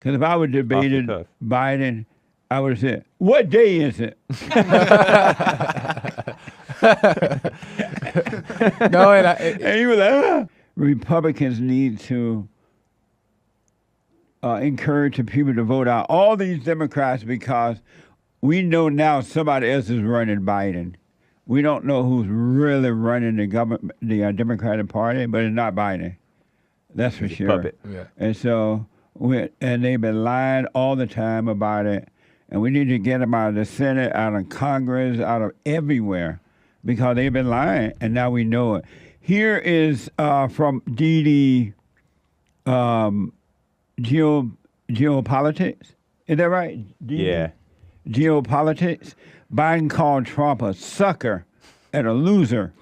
Because if I would debated Biden, I would have said, "What day is it?" No, and he was like, "Ah." Republicans need to encourage the people to vote out all these Democrats because we know now somebody else is running Biden. We don't know who's really running the government, the Democratic Party, but it's not Biden. That's for sure. Puppet. Yeah. And so, and they've been lying all the time about it. And we need to get them out of the Senate, out of Congress, out of everywhere, because they've been lying, and now we know it. Here is from DD Geopolitics. Is that right? Yeah. Geopolitics. Biden called Trump a sucker and a loser.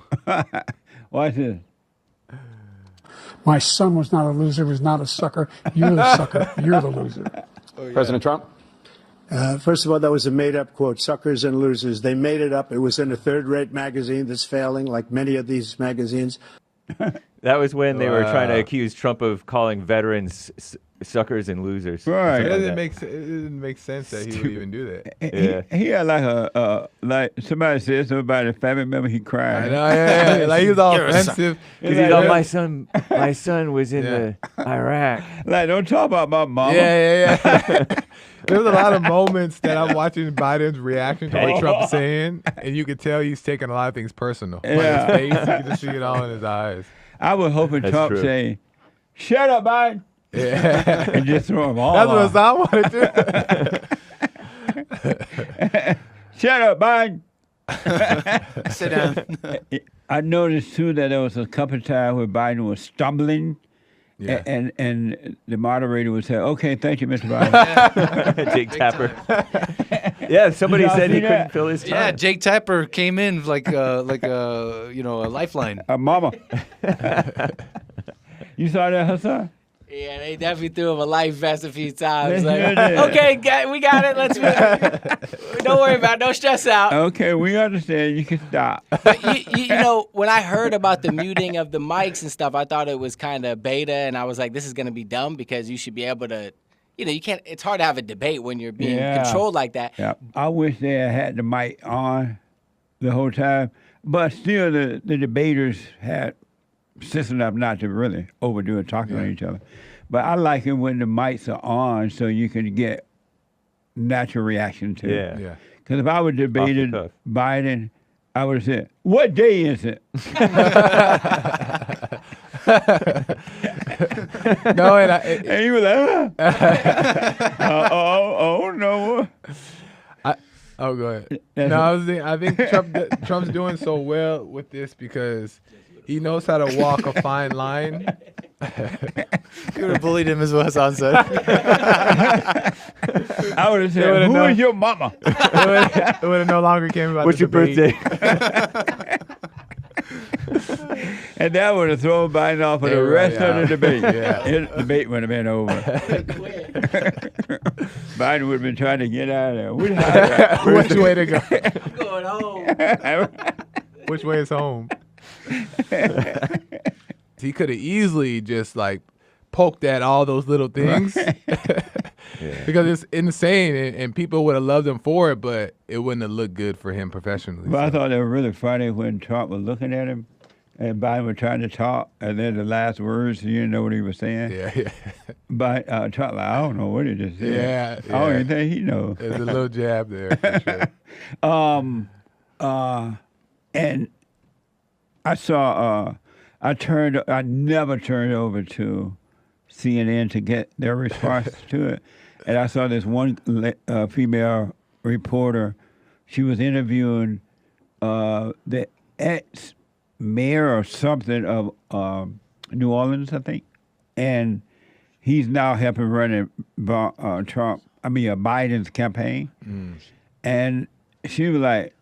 Watch this. My son was not a loser, was not a sucker. You're the sucker. You're the loser. Oh, yeah. President Trump? First of all, that was a made-up quote, suckers and losers. They made it up. It was in a third-rate magazine that's failing, like many of these magazines. That was when they were trying to accuse Trump of calling veterans suckers and losers. Right. It doesn't make sense that he would even do that. He had like somebody said something about a family member, he cried. I know, yeah. Like he was all offensive. Because he thought my son was in the Iraq. Like, don't talk about my mama. Yeah. There's a lot of moments that I'm watching Biden's reaction to what Trump's saying, and you could tell he's taking a lot of things personal. Yeah. Like his face, you can just see it all in his eyes. I was hoping Trump say, "Shut up, Biden." Yeah. And just throw them all That's off. what I wanted to. Shut up, Biden. Sit down. I noticed too that there was a couple of times where Biden was stumbling. Yeah. And the moderator would say, "Okay, thank you, Mr. Biden." Jake Tapper. Yeah, somebody said he couldn't fill his time. Yeah, Jake Tapper came in like a lifeline. A mama. You saw that, Hassan? Yeah, they definitely threw him a life vest a few times. They Like, sure did. okay, we got it. Let's don't worry about it. Don't stress out. Okay, we understand. You can stop. But you know, when I heard about the muting of the mics and stuff, I thought it was kind of beta, and I was like, this is going to be dumb because you should be able to, you can't. It's hard to have a debate when you're being controlled like that. Yeah, I wish they had the mic on the whole time, but still the debaters had sense enough not to really overdo it, talking to each other. But I like it when the mics are on so you can get natural reaction to it. Yeah. Because if I would debated Biden, I would have said, "What day is it?" No, and he was like, oh no. Oh, go ahead. No, I think Trump's doing so well with this because he knows how to walk a fine line. You would have bullied him as well, Hassan said. I would have said, "Who is your mama?" It would have no longer came about What's the your birthday? And that would have thrown Biden off for the rest of the debate. Yeah. The debate would have been over. Biden would have been trying to get out of there. Which way to go? I'm going home. Which way is home? He could have easily just like poked at all those little things because it's insane and people would have loved him for it, but it wouldn't have looked good for him professionally. But I thought it was really funny when Trump was looking at him and Biden was trying to talk, and then the last words, you didn't know what he was saying. Yeah. But Trump, like, I don't know what he just said. Yeah. I don't even think he knows. There's a little jab there for sure. And I saw, I never turned over to CNN to get their response to it. And I saw this one female reporter. She was interviewing the ex-mayor or something of New Orleans, I think. And he's now helping run Biden's campaign. And she was like,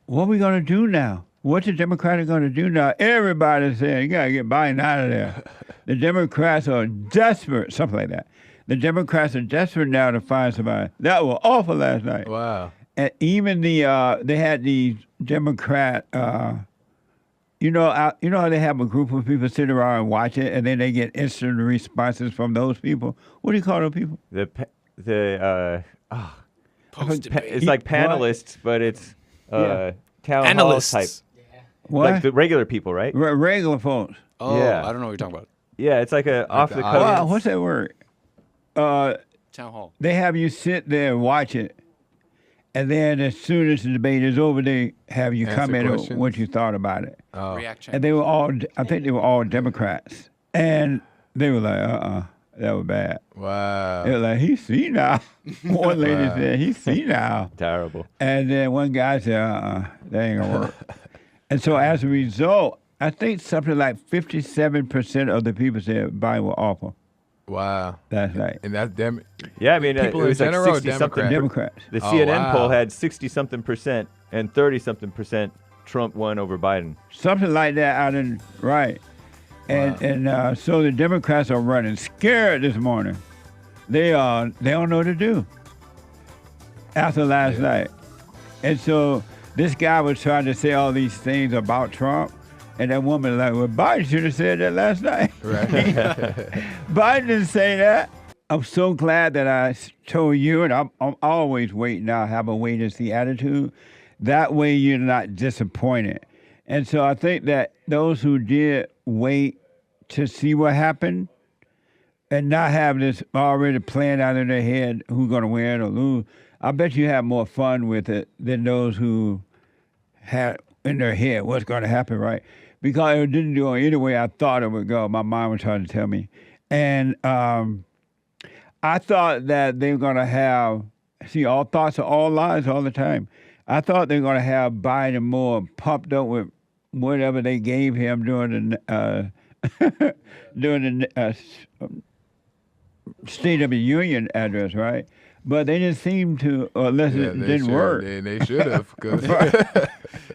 "What are we going to do now? What's the Democrats going to do now?" Everybody's saying, "You got to get Biden out of there." The Democrats are desperate, something like that. The Democrats are desperate now to find somebody. That was awful last night. Wow. And even they had the Democrat you know how they have a group of people sit around and watch it, and then they get instant responses from those people. What do you call those people? It's like panelists, but it's town hall Analysts. type. What? Like the regular people, right? Regular folks. Oh, Yeah. I don't know what you're talking about. Yeah, it's like a off the the cuff. audience. Wow, what's that word? Town hall. They have you sit there and watch it, and then as soon as the debate is over, they have you Answer comment on questions. what you thought about it. Reaction. And they were all, I think they were all Democrats, and they were like, that was bad. Wow. They were like, he's senile. One lady said, he's senile. Terrible. And then one guy said, that ain't gonna work. And so as a result, I think something like 57% of the people said Biden was awful. Wow. That's right. And that's them. Yeah, I mean, it People in was like general or 60-something. Democrats. The Oh, CNN wow. poll had 60-something% and 30-something% Trump won over Biden. Something like that out in, right. And so the Democrats are running scared this morning. They don't know what to do after last night. And so this guy was trying to say all these things about Trump, and that woman like, well, Biden should have said that last night. Right. Biden didn't say that. I'm so glad that I told you, and I'm always waiting now, have a wait-and-see attitude. That way you're not disappointed. And so I think that those who did wait to see what happened and not have this already planned out in their head who's going to win or lose, I bet you have more fun with it than those who had in their head what's going to happen, right? Because it didn't go any way I thought it would go. My mind was trying to tell me. And I thought that they were going to have, all thoughts are all lies all the time. I thought they were going to have Biden more pumped up with whatever they gave him during the State of the Union address, right? But they didn't seem to, unless it didn't work. They should have.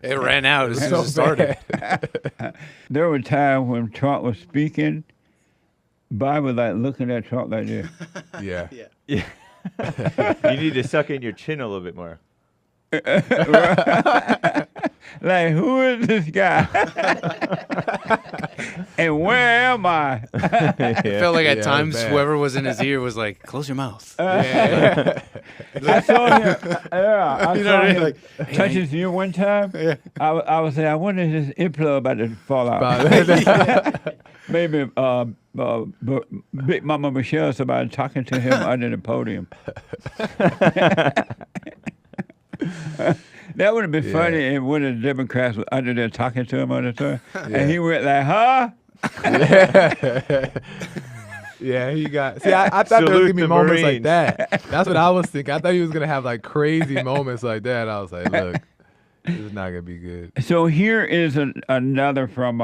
It ran out as soon so as it started. There were times when Trump was speaking, Biden was like looking at Trump like this. Yeah. You need to suck in your chin a little bit more. Like, who is this guy? And where am I? It felt like at Yeah, times bad. whoever was in his ear was like, close your mouth. I saw him. I You know saw what I mean? him Like, touch his ear one time. I was saying, I wonder if his earplug about to fall out. Maybe Big Mama Michelle, somebody talking to him under the podium. That would have been funny if one of the Democrats was under there talking to him on the time, and he went like, huh? Yeah, he got. See, I thought there was Salute gonna be the moments like Marines. that. That's what I was thinking. I thought he was gonna have like crazy moments like that. I was like, look, this is not gonna be good. So here is another from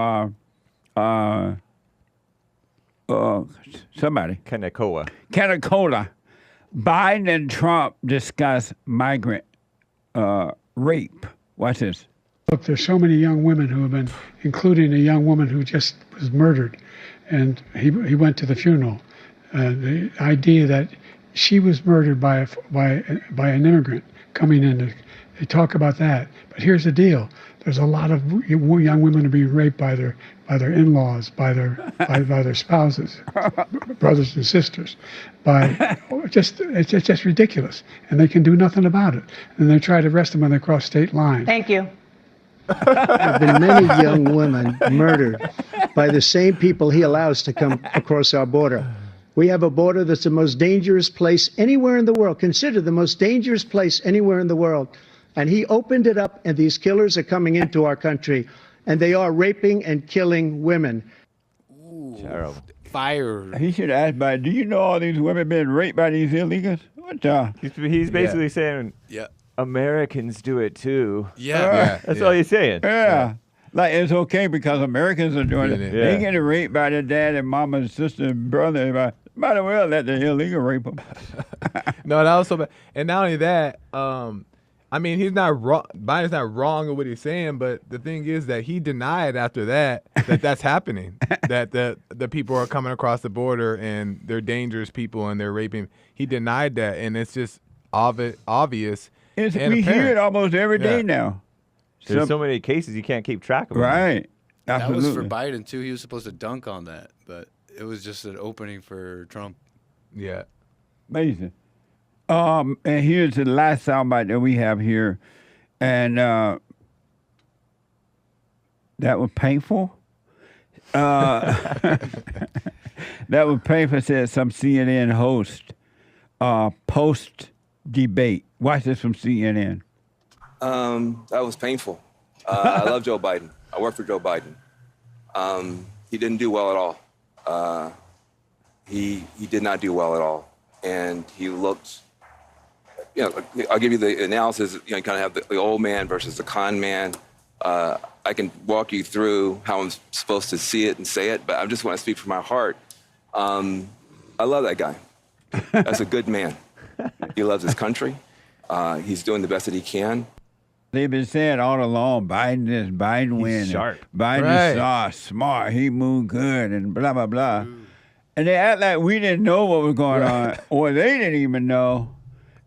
somebody. Canacola. Biden and Trump discuss migrant rape. Watch this. Look, there's so many young women who have been, including a young woman who just was murdered, and he went to the funeral. The idea that she was murdered by an immigrant coming in. They talk about that, but here's the deal: there's a lot of young women are being raped by their in-laws, by their spouses, brothers and sisters. It's just ridiculous, and they can do nothing about it. And they try to arrest them when they cross state lines. Thank you. There have been many young women murdered by the same people he allows to come across our border. We have a border that's the most dangerous place anywhere in the world, considered the most dangerous place anywhere in the world. And he opened it up, and these killers are coming into our country, and they are raping and killing women. Terrible. Fire. He should ask about, do you know all these women being raped by these illegals? What the? He's basically saying Americans do it too. That's all he's saying. Yeah. Like, it's okay because Americans are doing it. Yeah. They getting raped by their dad and mama and sister and brother. Might as well let the illegal rape them. No, that was so bad. And not only that, I mean, he's not wrong. Biden's not wrong in what he's saying, but the thing is that he denied after that that's happening. That the people are coming across the border and they're dangerous people and they're raping. He denied that, and it's just obvious. We hear it almost every day now. There's so many cases you can't keep track of. Right. That was Absolutely. for Biden too. He was supposed to dunk on that, but it was just an opening for Trump. Yeah. Amazing. And here's the last soundbite that we have here, and that was painful. That was painful. Said some CNN host post debate. Watch this from CNN. That was painful. I love Joe Biden. I work for Joe Biden. He didn't do well at all. He did not do well at all, and he looked. I'll give you the analysis. You kind of have the old man versus the con man. I can walk you through how I'm supposed to see it and say it, but I just want to speak from my heart. I love that guy. That's a good man. He loves his country. He's doing the best that he can. They've been saying all along, Biden this, Biden win. sharp. Biden is smart. He moved good and blah, blah, blah. And they act like we didn't know what was going on, or they didn't even know.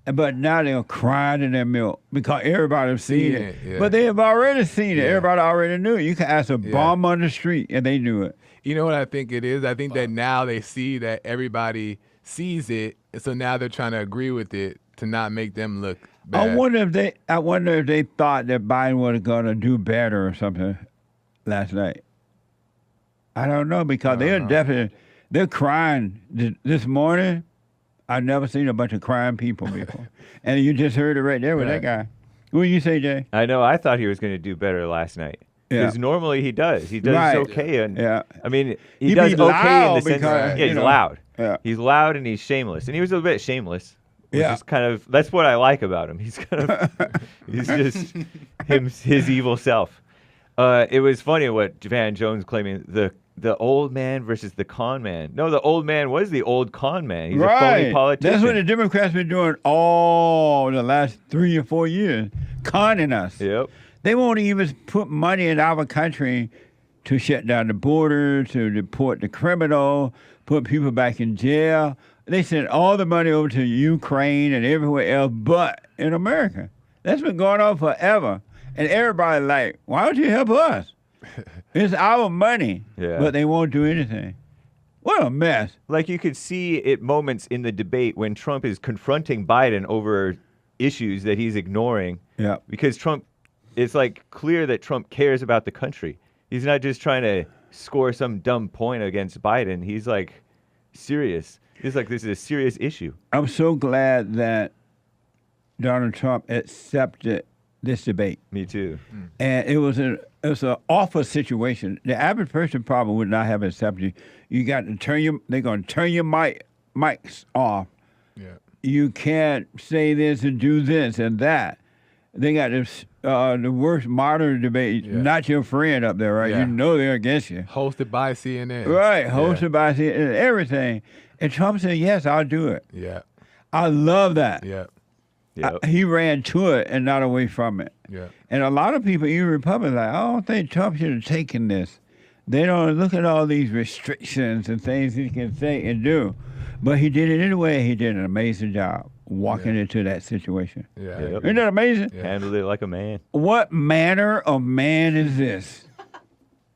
But now they're crying in their milk because everybody's seen it. Yeah. But they have already seen it. Yeah. Everybody already knew it. You can ask a bum on the street and they knew it. You know what I think it is? I think that now they see that everybody sees it, and so now they're trying to agree with it to not make them look bad. I wonder if they thought that Biden was going to do better or something last night. I don't know because they're crying this morning. I've never seen a bunch of crying people before. And you just heard it right there with that guy. What do you say, Jay? I know. I thought he was going to do better last night. Because normally he does. He does okay. And I mean, he does okay in the sense that he's loud. Yeah. He's loud and he's shameless. And he was a bit shameless. Which is kind of, that's what I like about him. He's kind of, he's just his evil self. It was funny what Van Jones claiming, the old man versus the con man. No, the old man was the old con man. He's a phony politician. That's what the Democrats been doing all the last 3 or 4 years, conning us. Yep. They won't even put money in our country to shut down the border, to deport the criminal, put people back in jail. They send all the money over to Ukraine and everywhere else but in America. That's been going on forever. And everybody like, why don't you help us? It's our money, but they won't do anything. What a mess. Like you could see at moments in the debate when Trump is confronting Biden over issues that he's ignoring. Yeah. Because Trump, it's like clear that Trump cares about the country. He's not just trying to score some dumb point against Biden. He's like serious. He's like, this is a serious issue. I'm so glad that Donald Trump accepted this debate. Me too. And it was an awful situation. The average person probably would not have accepted. You got to they're going to turn your mics off. Yeah. You can't say this and do this and that. They got this the worst modern debate. Not your friend up there, right? Yeah. You know they're against you. Hosted by CNN. Right, hosted by CNN, everything. And Trump said, yes, I'll do it. Yeah. I love that. Yeah. He ran to it and not away from it. Yeah. And a lot of people, even Republicans, like, I don't think Trump should have taken this. They don't look at all these restrictions and things he can say and do. But he did it anyway. He did an amazing job walking into that situation. Yeah. Yep. Isn't that amazing? Handled it like a man. What manner of man is this?